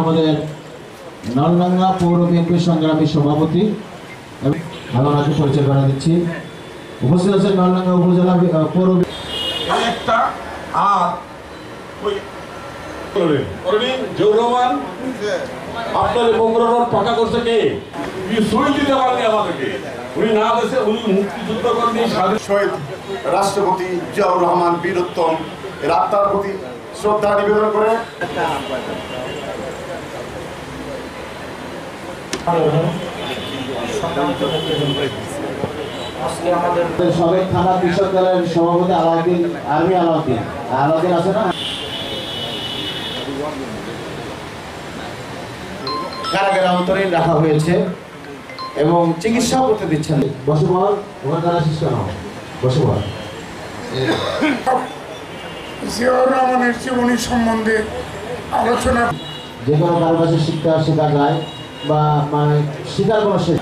আমাদের নলডাঙ্গা পৌর বিএনপির সংগ্রামী সভাপতি এবং আগে পরিচয় করা দিচ্ছি। উপস্থিত আছেন নলডাঙ্গা উপজেলা পৌর একটা আর জৌরমান আপনার বঙ্গরোড পাকা করছে কে? সই দিতে পারেনি আমাদেরকে। উনি না দেশে উনি মুক্তিযুদ্ধ করেন শহীদ রাষ্ট্রপতি জিয়াউর রহমান বীরোত্তম এর আত্মার প্রতি শ্রদ্ধা নিবেদন করে সবাই থানা কৃষক দলের সভাপতি আলাউদ্দিন আলাউদ্দিন আছে না, কারাগারে অন্তরীণ রাখা হয়েছে এবং চিকিৎসা করতে দিচ্ছেন। বসুবল ওখানে দ্বারা শিষ্য নাও বসুবল। জিয়াউর রহমানের জীবনী সম্বন্ধে আলোচনা, যে কোনো কারো কাছে শিক্ষা শেখা যায় বা মানে শিকার কোনো শেখ